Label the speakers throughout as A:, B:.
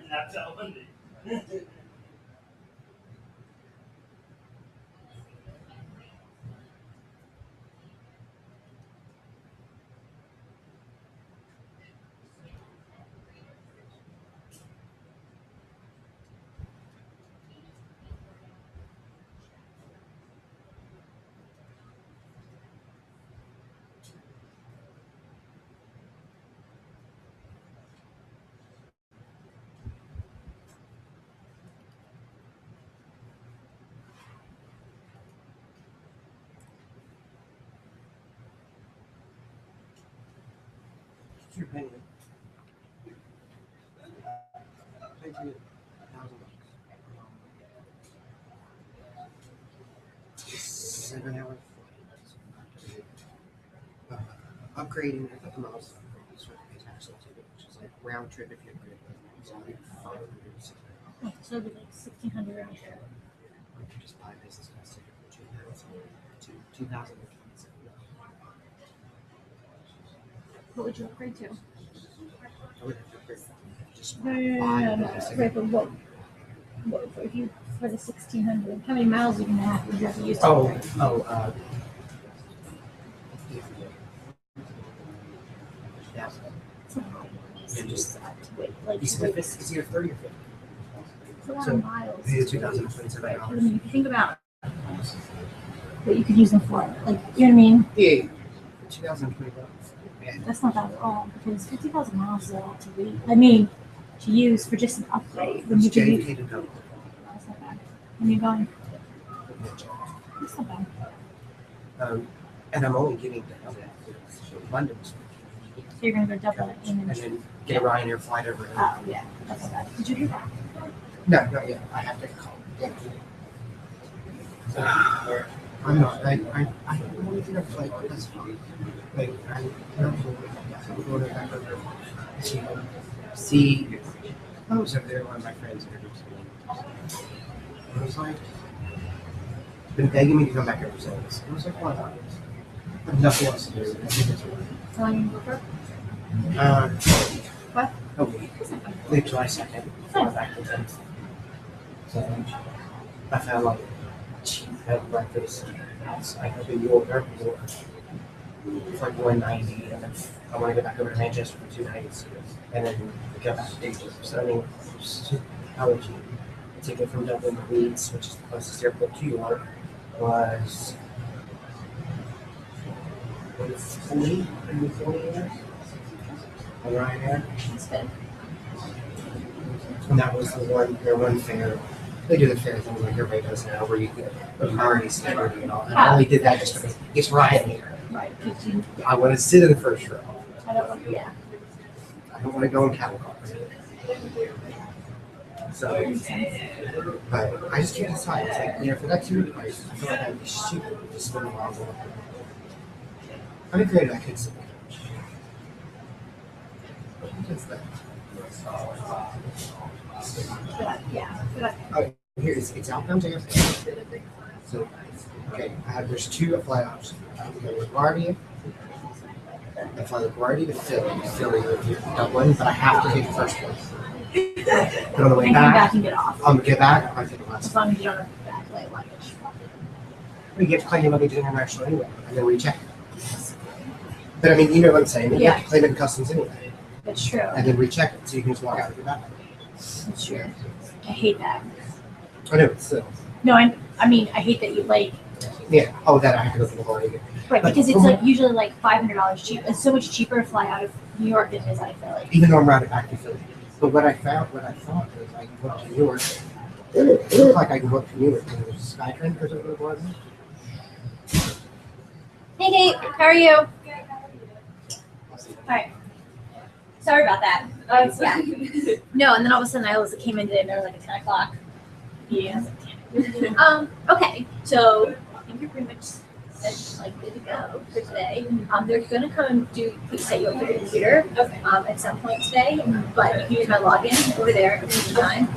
A: That's how Monday.
B: What's your opinion? $1,000. $7 hours. Upgrading, I thought the miles is actually which is like round trip if you upgrade. It's only 500.
C: Oh, so it'd be like 1,600 round trip.
B: Or you just buy business class ticket for 2,000.
C: What would you upgrade to?
B: I would have to upgrade. Just
C: No.
B: business ticket.
C: Right, but what if you for the 1,600? How many miles are you gonna have? Would you have to use? To
B: Oh,
C: upgrade?
B: Yeah.
C: It's a lot.
B: Yeah, just
C: Wait, like
B: it's
C: wait,
B: either 30 or 50.
C: it's a lot
B: So,
C: of miles.
B: Pay the $2,027.
C: Right. I mean, if you think about what you could use them for, like you know what I mean.
B: Yeah. $2,020. Yeah.
C: That's not bad at all because 50,000 miles is a lot to read. I mean, to use for just an upgrade when you
B: It's
C: could use.
B: JFK to go.
C: That's not bad. When you're going, that's not bad.
B: And I'm only getting to London.
C: So you're gonna go double it in
B: And then get a Ryanair flight over.
C: Oh yeah, that's not bad. Did you do that?
B: No, not yet. I have to call. I'm not. I only think of like that's fine. Like I'm going back over to see. I was over there. One of my friends introduced me. I was like, been begging me to come back ever since. I was like, why not? I have nothing else to do. I think it's worth it.
C: So you go for what?
B: A week. I think July 2nd. Fly back to 10th. So I found like cheap bed and breakfast. I could be York Airport for like 190, and then I want to go back over to Manchester for 2 nights, and then go back to Egypt. So I mean, how would you? A ticket from Dublin to Leeds, which is the closest airport to York, was 40 on Ryanair.
C: That's good.
B: And that was their one fare. They do the fare thing like everybody does now, where you get the priority security and all. And I only did that just because it's Ryanair.
C: Right, because you.
B: I want to sit in the first row.
C: I don't want. Yeah.
B: I don't want to go in cattle cars. So, but I just can't decide. It's like, for that ticket price, I feel like I'd be stupid to spend a while more. I mean, granted, I could sit there. What's that?
C: Yeah.
B: Oh, here it's outbound JFK. So, okay, there's 2 flight options. I go to LaGuardia. I fly LaGuardia to Philly to Dublin, but I have to take the first one. But on the way
C: And come back
B: back,
C: and get off.
B: I'm gonna get back. I take the last
C: As long as you don't have back light luggage.
B: We get to claim your luggage international anyway, and then recheck it. But I mean, you know what I'm saying? You have to claim it in customs anyway,
C: That's true.
B: and then recheck it, so you can just walk out with your bag.
C: That's true. I hate that.
B: I know, it's still.
C: No, I mean, I hate that you like
B: Yeah. Oh, that I have to go to the whole again.
C: Right,
B: Like,
C: because it's
B: from-
C: like usually like $500 cheap. It's so much cheaper to fly out of New York than it is out of Philly.
B: Even though I'm routed back to Philly. But what I thought was I can go up to Newark. It looked like I can go up to Newark and there's Skytrain or something it was.
C: Hey Kate, how are you? Alright. Sorry about that. Yeah. No, and then all of a sudden I also came in today and they were like at 10 o'clock. Yeah. I was like, damn it. Okay, so I think you're pretty much set, like good to go for today. They're gonna come and set you up with your computer at some point today, but you can use my login over there anytime.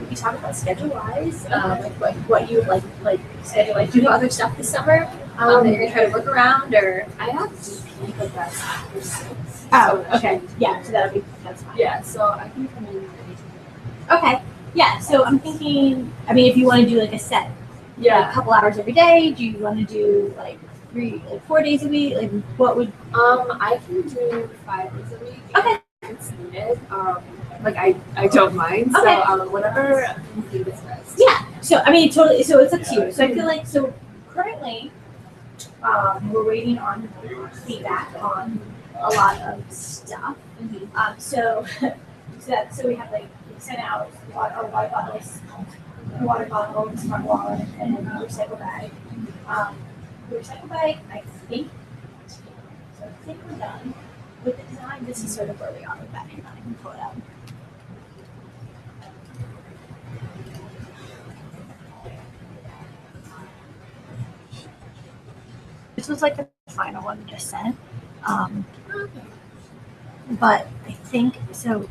C: We can talk about schedule wise, like what you would like schedule like do other stuff this summer that you're gonna try to work around or
A: I have DP, but that's after 6.
C: oh okay yeah so that's fine.
A: Yeah, so I can come in anytime.
C: Okay. Yeah, so I'm thinking, I mean, if you want to do like a set, like a couple hours every day, do you want to do like 4 days a week? Like, what would?
A: I can do 5 days a week.
C: Okay.
A: If it's needed. Like I don't mind.
C: Okay.
A: So whatever you think is best.
C: Yeah. So I mean, totally. So it's up to you. So I feel like so currently, we're waiting on feedback on a lot of stuff. So we have like sent out our water bottle, smart wallet, and a recycle bag. The recycle bag, I think we're done with the design. This is sort of where we are with that. Hang on, I can pull it out. This was like the final one we just sent. But I think so.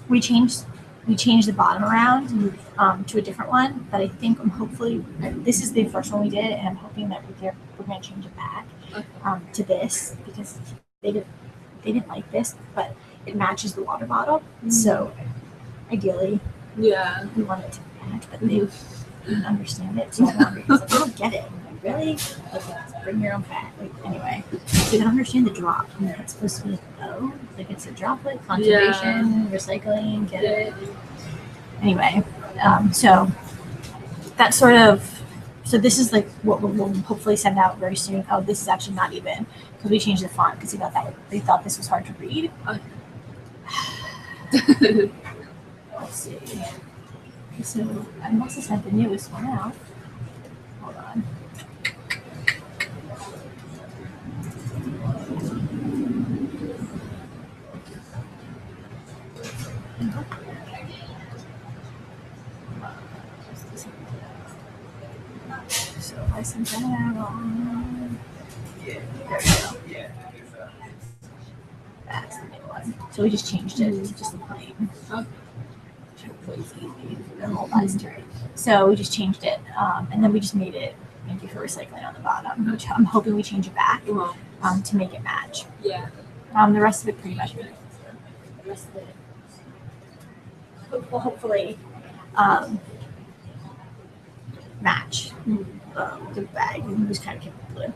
C: We changed the bottom around to a different one, but I think hopefully this is the first one we did, and I'm hoping that we're going to change it back to this because they didn't like this, but it matches the water bottle. So ideally,
A: Yeah.
C: we want it to match, but they didn't understand it. So I don't get it. I'm like, really? Like, bring your own bag. Like, anyway, so they don't understand the drop. I mean, it's supposed to be like like it's a droplet conservation, recycling. Get it? Anyway, so that's sort of. So this is like what we'll hopefully send out very soon. Oh, this is actually not even because we changed the font because they thought this was hard to read. Let's see. So I must have sent the newest one out. Hold on. So I sent that out. There we go. That's the new one. So we just changed it to just the plain. So we just changed it, and then we just made it maybe for recycling on the bottom, which I'm hoping we change it back to make it match.
A: Yeah.
C: The rest of it pretty much. The rest of it will hopefully match the bag. We just kind of keep it blue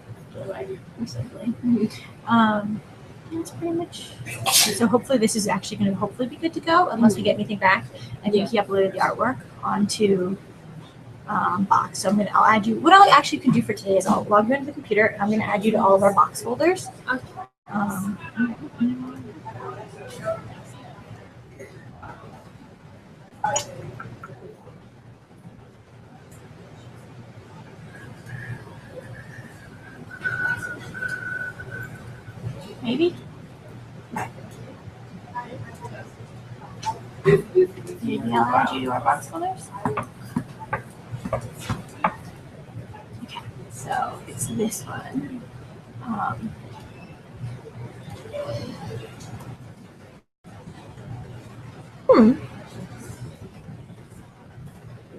C: recycling. That's pretty much. So hopefully this is actually going to hopefully be good to go unless we get anything back. I think he uploaded the artwork onto Box. So I'll add you. What I actually can do for today is I'll log you into the computer and I'm going to add you to all of our Box folders. Maybe. Maybe I'll add you to our Box folders. Okay, so it's this one.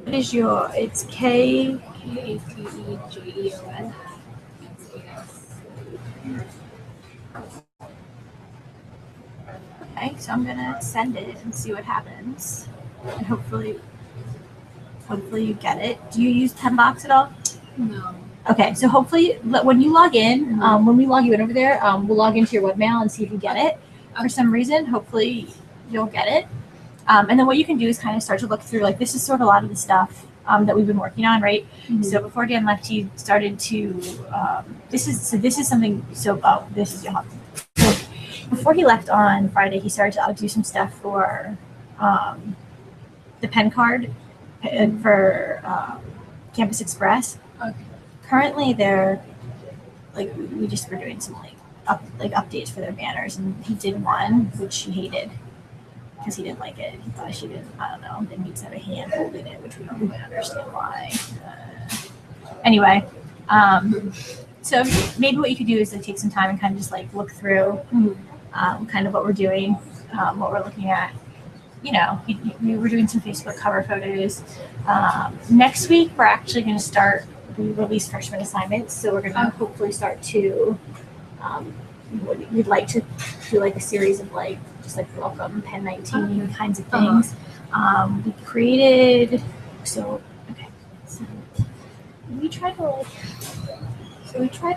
C: What is your? It's K.
A: KATEJEON.
C: Okay, so I'm gonna send it and see what happens, and hopefully you get it. Do you use 10 Box at all?
A: No.
C: Okay, so hopefully when you log in, when we log you in over there, we'll log into your webmail and see if you get it. For some reason, hopefully you'll get it. And then what you can do is kind of start to look through, like this is sort of a lot of the stuff that we've been working on, right?
A: Mhm.
C: So before Dan left, he started to. This is something. So this is your. So before he left on Friday, he started to do some stuff for the pen card for Campus Express.
A: Okay.
C: Currently, they're like we just were doing some updates for their banners, and he did one which he hated because he didn't like it. He thought she didn't. I don't know. It needs to have a hand holding it, which we don't really understand why. Anyway, so maybe what you could do is like take some time and kind of just like look through kind of what we're doing, what we're looking at. You know, we were doing some Facebook cover photos. Next week, we're actually going to start. We release freshman assignments, so we're going to hopefully start to. We'd like to do like a series of like just like welcome Pen 19 kinds of things. We created so we try to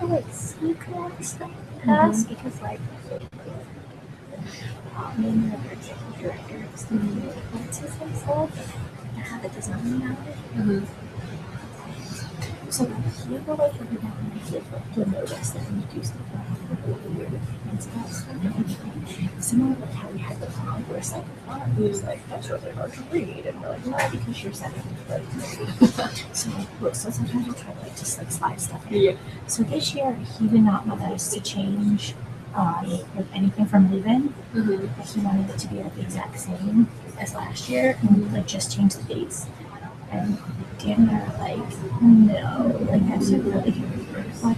C: like sneak that stuff past because like maybe our executive director is the himself and have a design out of it. So he will like every now and then he'll notice that when you do stuff really weird and stuff. Similar to how we had the font where it's like he was like, that's really hard to read, and we're like, no, because you're setting it right. So sometimes we'll try to like just like slide stuff in.
A: Yeah.
C: So this year he did not want us to change like anything from leave-in. He wanted it to be like the exact same as last year and like just change the dates. And Dan and I were like, no, like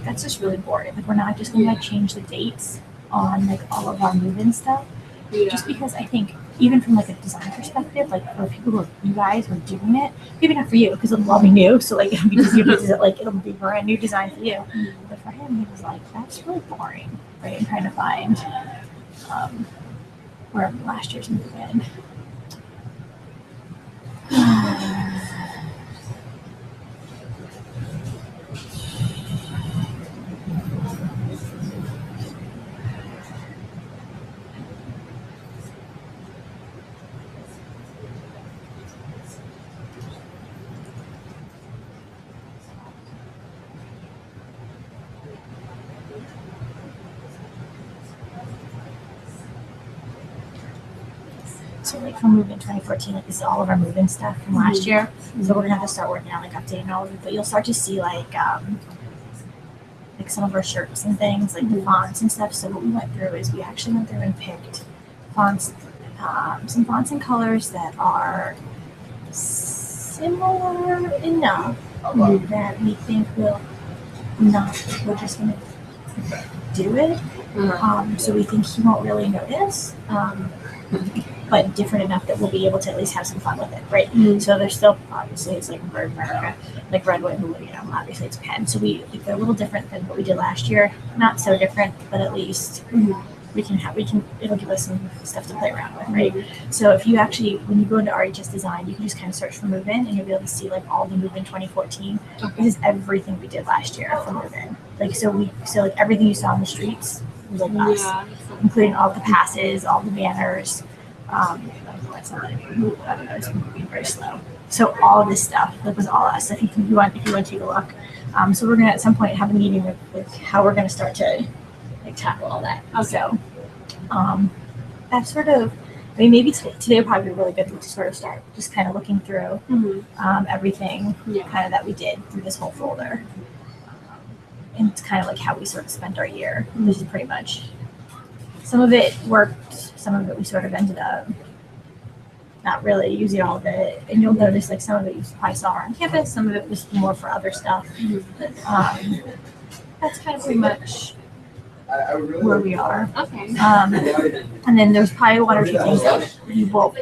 C: that's just really boring. Like we're not just gonna like change the dates on like all of our move-in stuff.
A: Yeah.
C: Just because I think even from like a design perspective, like for people who are you guys who are doing it, maybe not for you because it'll all be new, so like it'll be like it'll be brand new design for you. But for him, he was like, that's really boring, right? And trying to find where last year's move-in. So like from move-in 2014, like this is all of our move-in stuff from last year. So we're gonna have to start working on like updating all of it. But you'll start to see like some of our shirts and things, like the fonts and stuff. So what we went through is we actually went through and picked fonts, some fonts and colors that are similar enough that we think we're just gonna do it. So we think he won't really notice. But different enough that we'll be able to at least have some fun with it, right? So there's still obviously it's like Red America, like red, white, blue. You know, obviously it's pen. So they're a little different than what we did last year. Not so different, but at least it'll give us some stuff to play around with, right? So if you actually when you go into RHS Design, you can just kind of search for move-in, and you'll be able to see like all the move-in 2014. This is everything we did last year for move-in. Like so like everything you saw on the streets was like us, including all the passes, all the banners. I don't know, it's moving very slow. So all of this stuff, that was all us. If you want to take a look. So we're gonna at some point have a meeting with how we're gonna start to like tackle all that. So that's sort of maybe today will probably be really good to sort of start just kind of looking through everything kind of that we did through this whole folder. And it's kind of like how we sort of spent our year. This is pretty much some of it worked. Some of it we sort of ended up not really using all of it. And you'll notice like some of it you probably saw on campus, some of it was more for other stuff. That's kind of pretty much where we are.
A: Okay.
C: And then there's probably one or two things that we will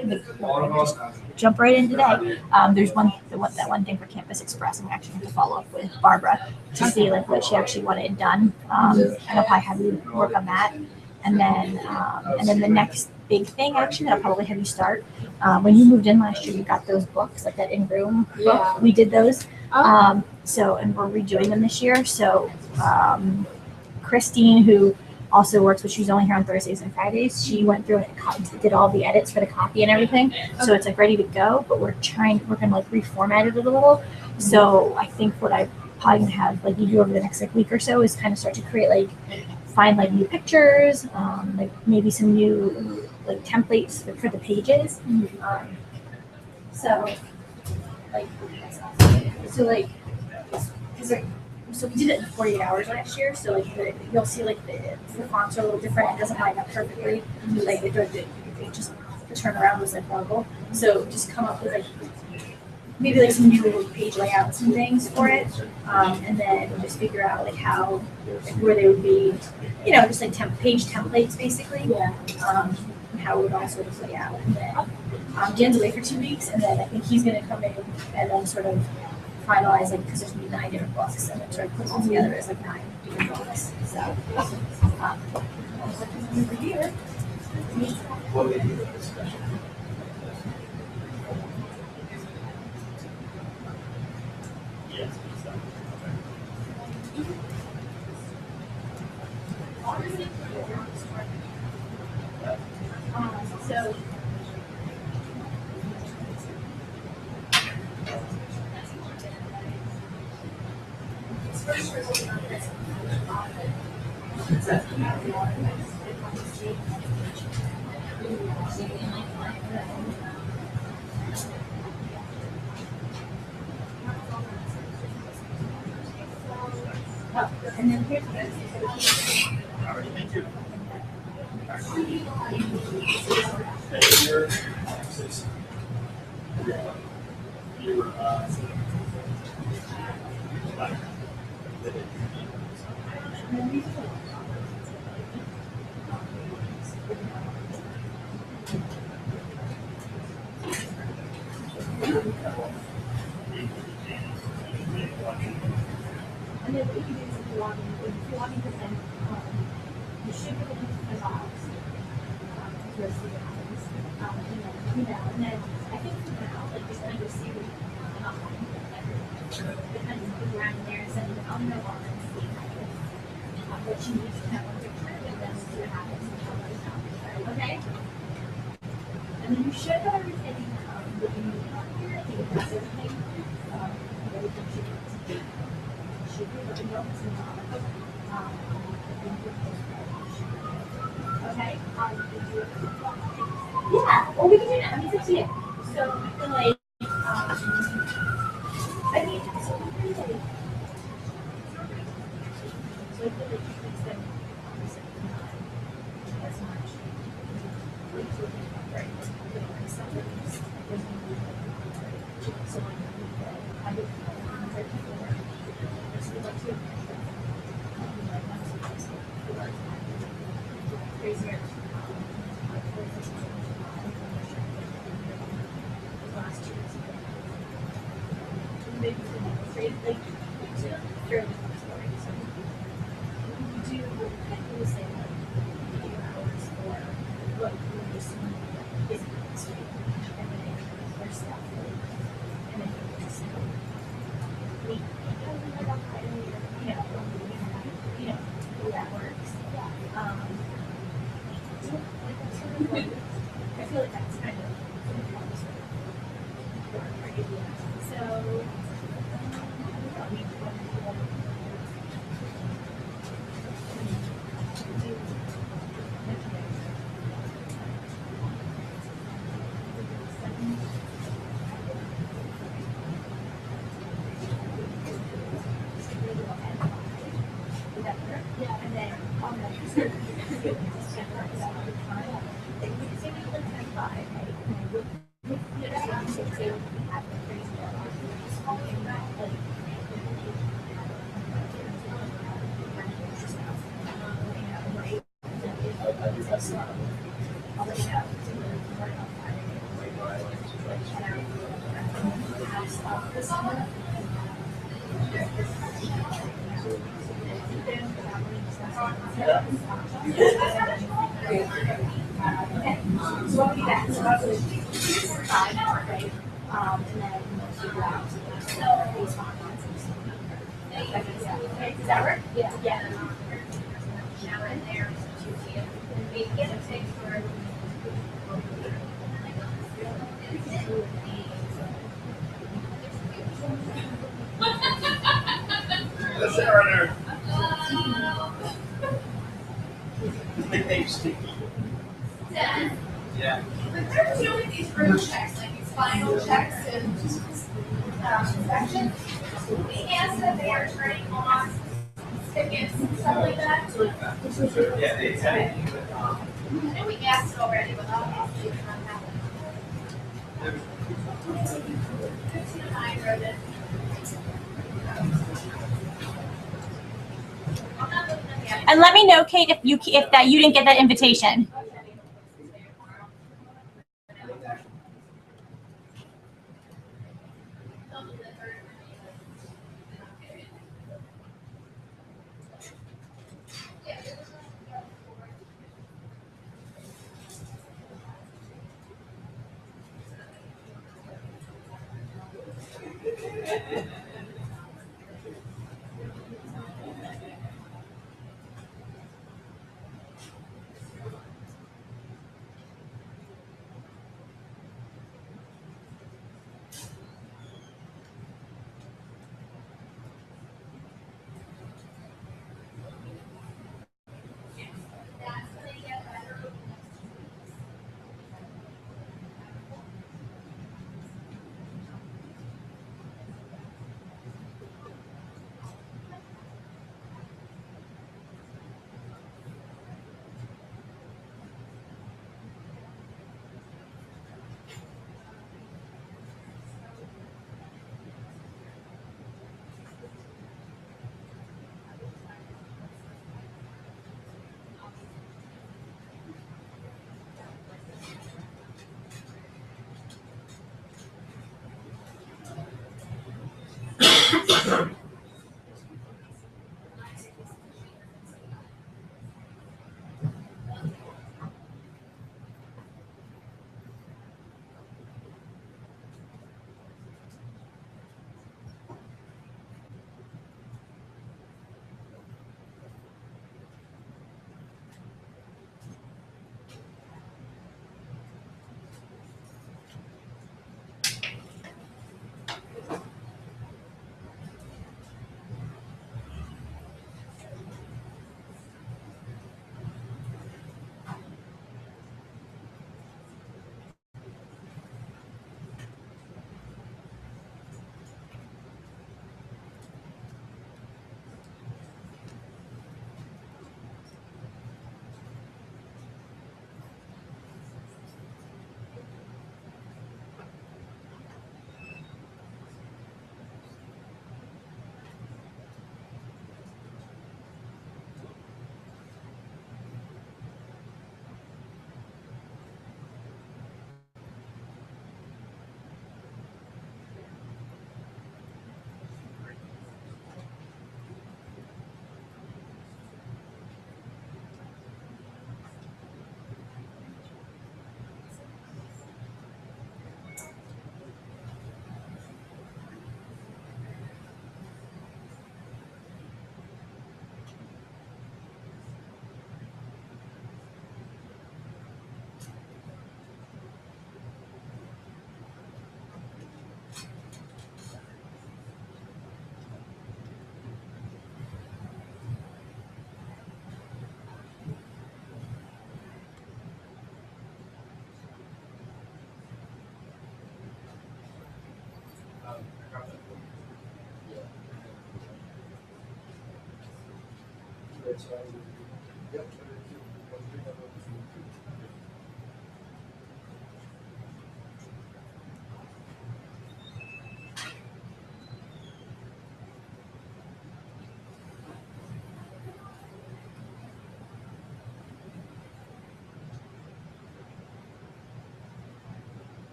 C: just jump right in today. There's that one thing for Campus Express. I'm actually going to follow up with Barbara to see like what she actually wanted done. And I'll probably have you work on that. And then the next big thing actually that I'll probably have you start. When you moved in last year, you got those books, like that in-room book. We did those. And we're redoing them this year. So Christine, who also works, but she's only here on Thursdays and Fridays. She went through and did all the edits for the copy and everything, so it's like ready to go. But we're gonna like reformat it a little. So I think what I probably gonna have like you do over the next like week or so is kind of start to create like find like new pictures, like maybe some new like templates for the pages. So like so we did it in 48 hours last year. So like you'll see like the fonts are a little different. It doesn't line up perfectly. Like it just the turnaround was like horrible. So just come up with like maybe like some new page layouts and things for it, and then just figure out like how where they would be, just like page templates basically. Yeah. And how it would all sort of lay out. And then Dan's away for 2 weeks, and then I think he's gonna come in and then sort of finalize like because there's gonna be 9 different books, and then sort of put them all together as like 9 different books. So over here. So and then here's and then what you can do is if you log in to send, you should be able to send files to receive it happens. And then email. And then I think for now, like just kind of receive it online. Kind of move around in there and send it on your wall and see what you need to have on picture and then see what happens and how it out. Okay? And then you should have everything that you need on here. I think if that's everything, everything should be okay. Yeah. Well, we can do that. I mean, it's up to you. So I feel like, I mean, so really, so I feel like you can spend as much. Right. So I would crazier. Last 2 years ago. Maybe like fairly fun story. So we do kind of say like a few hours for what we just is history and then their stuff and then just we that works. I feel like that's kind of so yeah, and then on the So we'll be back. So that's 5, right? And then we'll figure out these fonts. Does that work? Yeah. Yeah. Now in there.
B: That's it right there. His nickname's Sticky. Yeah.
D: But they're doing these room checks, like these final checks and inspections. We asked that they are turning on tickets and stuff like that.
B: Yeah, they had it.
D: I know we asked it already, but obviously it's not happening. 15 wrote it. I'm not looking at the
C: And let me know, Kate, if that you didn't get that invitation.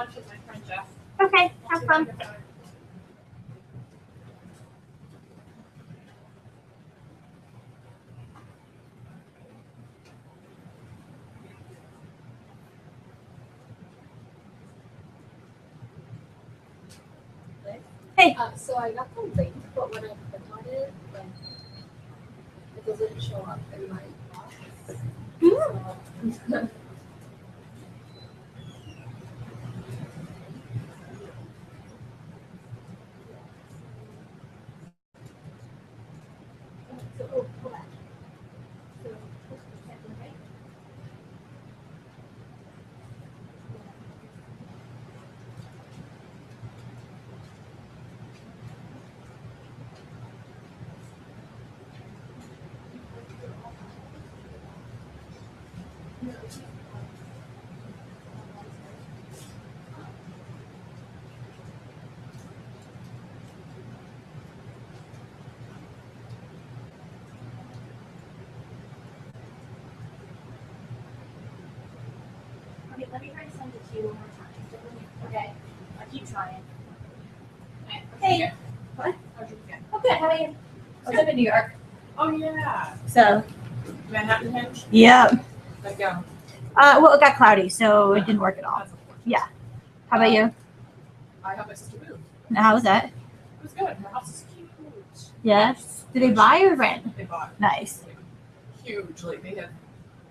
D: lunch with my friend Jeff.
C: Okay, have fun. Hey.
A: So I got the link, but when I click on it, like, it doesn't show up in my box. So,
C: So, oh, hold on. So, second, right? Okay, let me try to send it to you one more time. Okay, I'll keep trying. Hey. What? Oh, good. How about you? I was up in New York.
D: Oh yeah.
C: So.
D: Manhattan Hinge.
C: Yeah.
D: Let go.
C: Well, it got cloudy, so it didn't work at all. Yeah. How about you?
D: I helped my sister move.
C: Now, how was that?
D: It was good. Her house is huge.
C: Yes. Did they buy or rent?
D: They bought
C: Nice.
D: huge. Like they have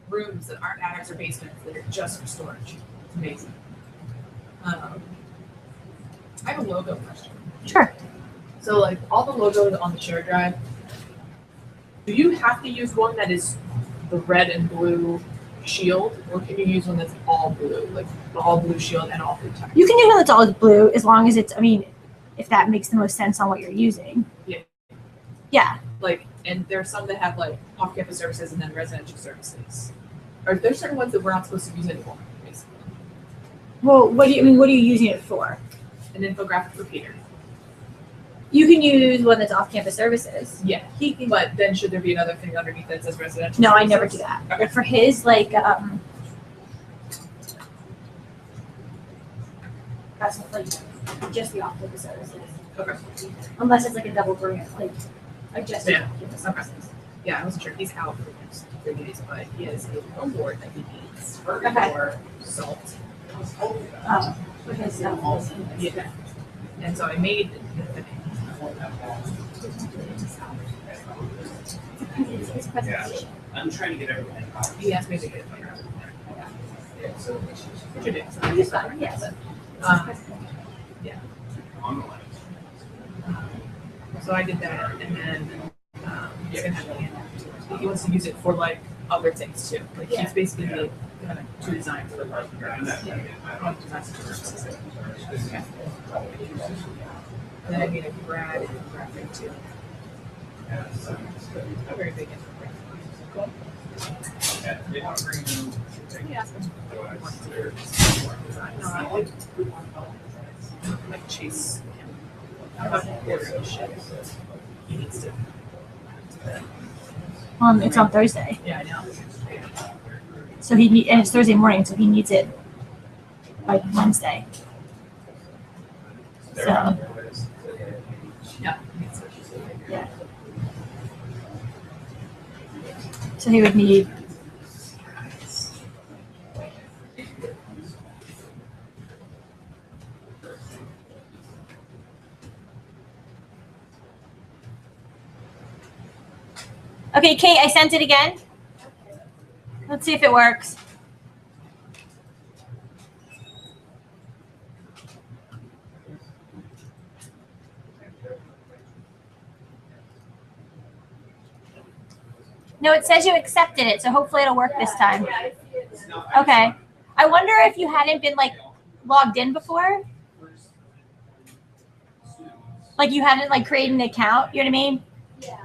D: rooms that aren't attics or basements that are just for storage. It's amazing. I have a logo question.
C: Sure.
D: So like all the logos on the share drive, do you have to use one that is the red and blue shield, or can you use one that's all blue, like the all blue shield and all blue text?
C: You can use one that's all blue as long as it's, I mean, if that makes the most sense on what you're using.
D: Yeah.
C: Yeah.
D: Like, and there's some that have like off-campus services and then residential services. Or there's certain ones that we're not supposed to use anymore, basically.
C: Well, what do you, I mean, what are you using it for?
D: An infographic for Peter.
C: You can use one that's off-campus services.
D: Yeah.
C: He can,
D: But then should there be another thing underneath that says residential
C: no, I
D: services?
C: never do that.
D: Okay.
C: But for his, like, that's like just the off-campus services.
D: Okay.
C: Unless it's like a double grant, like just the
D: Yeah.
C: off-campus
D: Okay.
C: services.
D: Yeah, I wasn't sure. He's out for the next 3 days, but he has a home board that he needs for
C: Okay.
D: salt.
C: Because,
D: Yeah. And so I made
C: his presentation.
E: I'm trying to get everything.
D: he asked me to get it. Which I did. So I
C: It's
D: just
C: fine, yes.
D: Um, So I did that, and then you're gonna have the hand. He wants to use it for like other things too. Like he's basically made kind of two designs for like Okay. And then I made a grad graphic too. A very big infographic. Cool. Yeah. Like chase him. About ordering shit. He needs to.
C: It's on Thursday,
D: Yeah, I know.
C: so and it's Thursday morning, so he needs it by Wednesday. So,
D: Yeah.
C: yeah. So he would need. Okay, Kate, I sent it again. Let's see if it works. No, it says you accepted it, so hopefully it'll work this time. Okay. I wonder if you hadn't been like logged in before. Like you hadn't like created an account, you know what I mean?
A: yeah.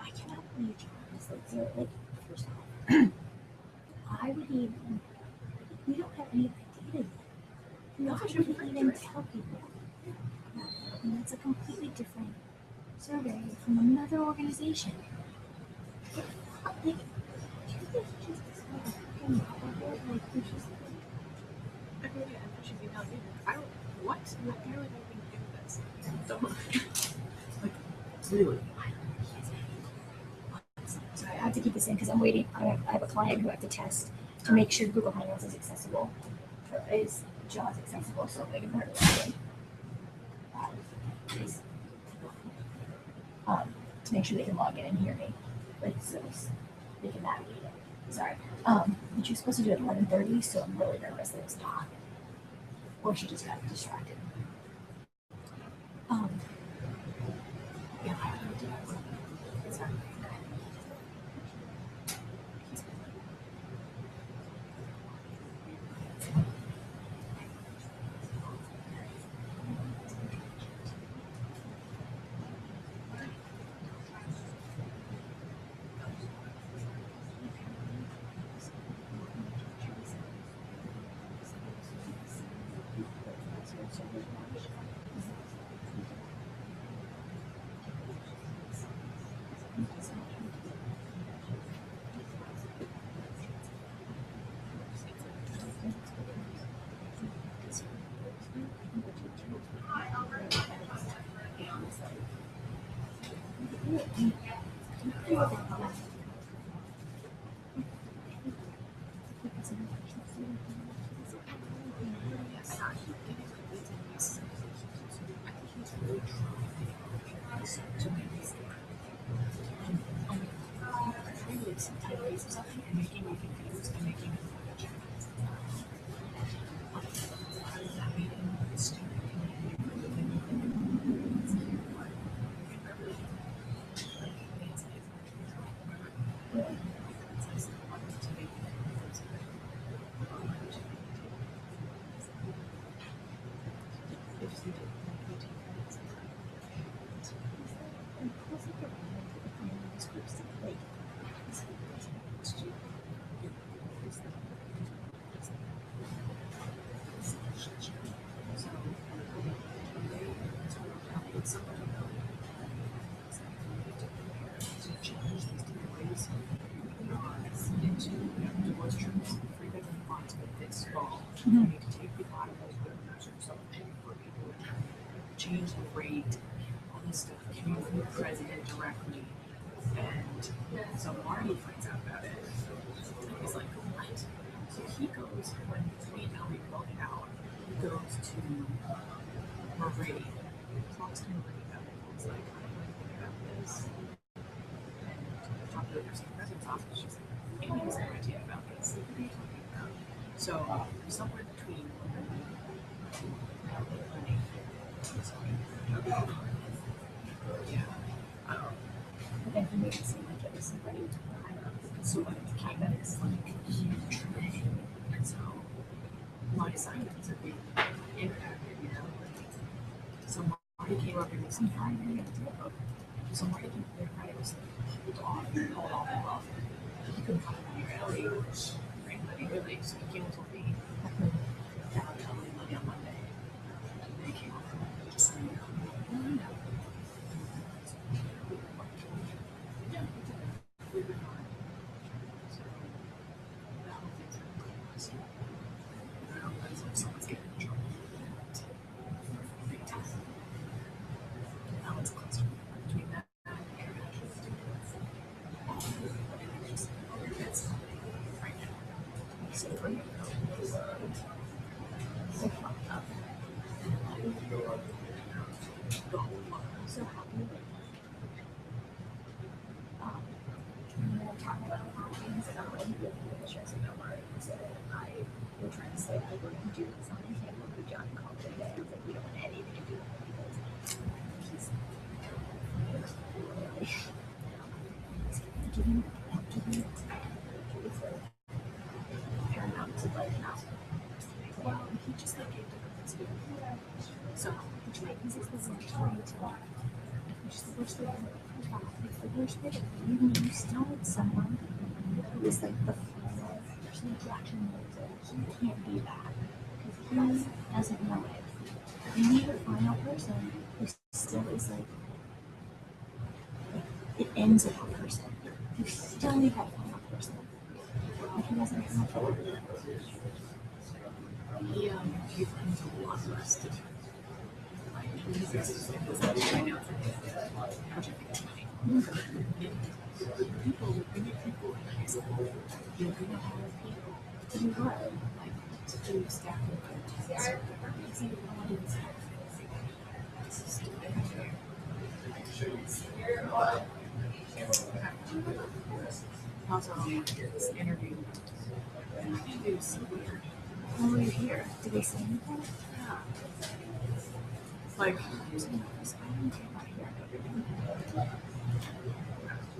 C: I cannot believe Charles. Like, so, like, first off, I would even, we don't have any of the data yet. Why would we even tell people that? And that's a completely different survey from another organization. Like,
D: I really get it. She's emailed me. I don't. What? I barely know anything to do with this. Don't. Like, really?
C: so I have to keep this in because I'm waiting. I have a client who I have to test to make sure Google Hangouts is accessible, is JAWS accessible, so they can put it in. To make sure they can log in and hear me, like so they can navigate it. Sorry. But you're supposed to do it at 11:30, so I'm really nervous that it's not. Or she just got distracted. Yeah, I don't do that. Sorry.
D: You need to take people out of those rooms or something for people to change the rate, all this stuff. Can you be president directly? And so Marty finds out about it. And he's like, what? So he goes, when me and Ellie both out, he goes to Marie, talks to Marie about it. He's like, I don't know anything about this. And talked to the president's office. She's like, Amy has no idea about this. What are you talking about? So somewhere between
C: But then he made it seem like it was somebody
D: so it came in this like huge thing. And so my assignments are being impacted, you know. So Marty came up and was like, so Marty came up there Friday was like, called off and off. He couldn't come really, really. So he came with me. Found Ellie Monday on Monday. And they came up just so you know. We were fine. So that whole thing's been closed. I don't know if someone's getting in trouble. Big time. Now it's a cluster between that and just it's right now. So right now, so fucked up. The whole lot. I'm so happy.
C: and then talking about things and I'm like, you have the stress of no worry. So I were trying to say like we're gonna do this on his hand with John called it a day. I was like, we don't want anything to do with it because he's giving paramount to like not.
D: Well, he just like gave different things to do. So, which means is this like trying to which is the worst thing ever.
C: It's the worst thing. Even when you still with someone who is like the final person interaction with it, he can't be that because he doesn't know it. You need a final person who still is like it ends with a person. You still need headphones, of course. If he doesn't have
D: He runs a lot less. People, we need people in high school. You're gonna have people
C: to do what?
D: like to do staff and also this interview. It was so weird.
C: Oh, you're here. Did they say anything?
D: Yeah. Like,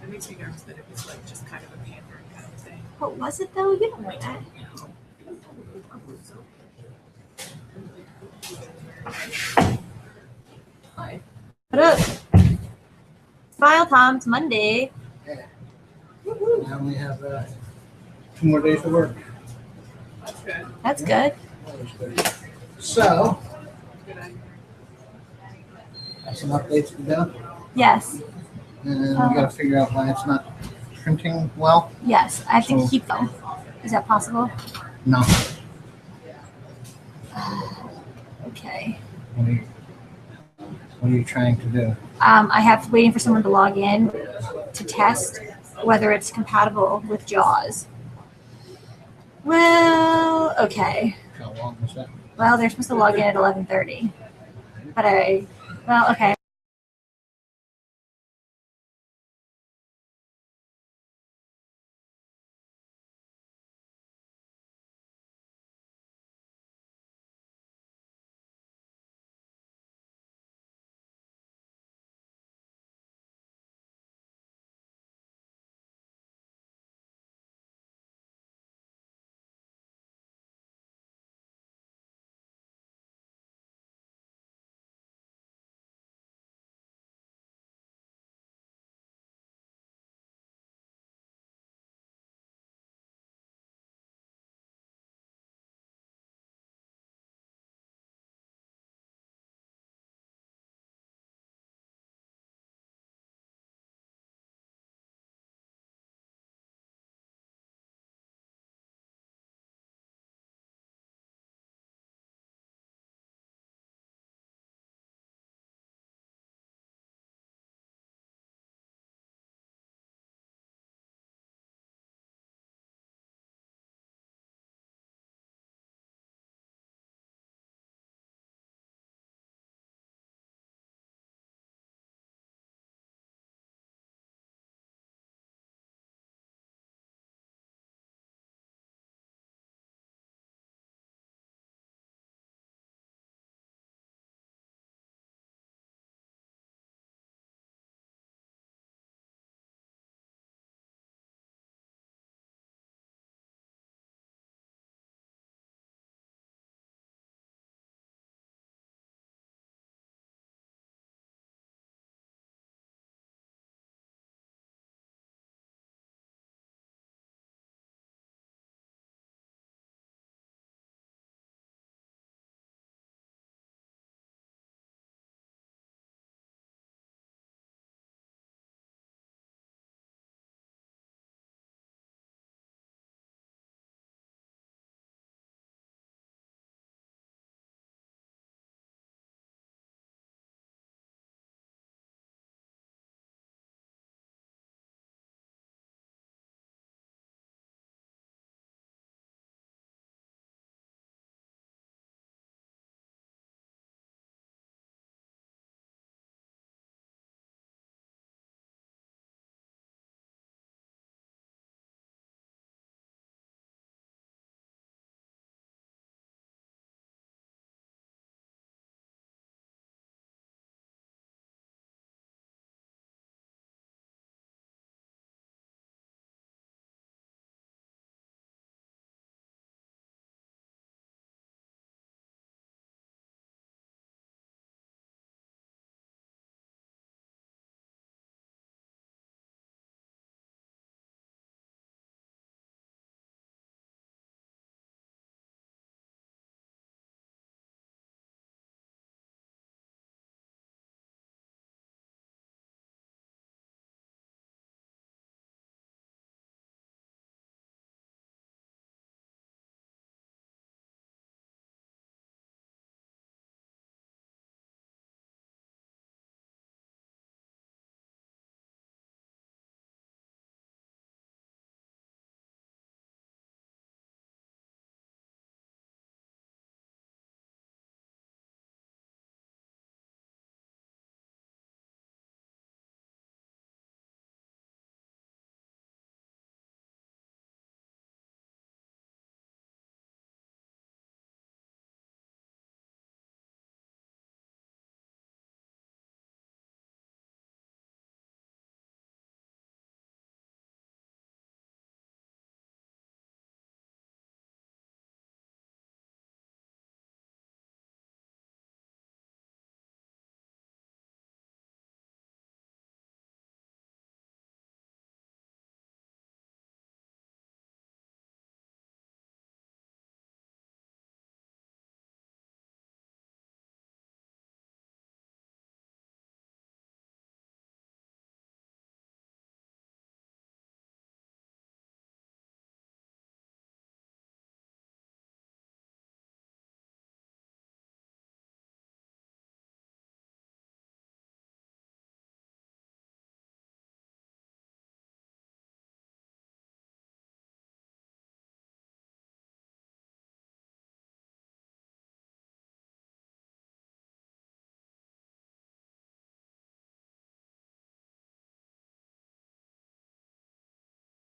D: it makes me nervous that it was like just kind of a pandering kind of thing.
C: What was it though? You don't know that.
D: Hi.
C: What up? File time's Monday.
B: Now we have 2 more days of work.
D: That's good.
C: That's good.
B: So,
D: Good idea.
B: have some updates to do.
C: Yes.
B: And we gotta figure out why it's not printing well.
C: Yes. I have to
B: So-
C: keep them. Is that possible?
B: No.
C: Okay.
B: What are you trying to do?
C: I have waiting for someone to log in to test whether it's compatible with JAWS. Well, okay.
B: How long was that?
C: Well, they're supposed to log in at 11:30. But well, okay.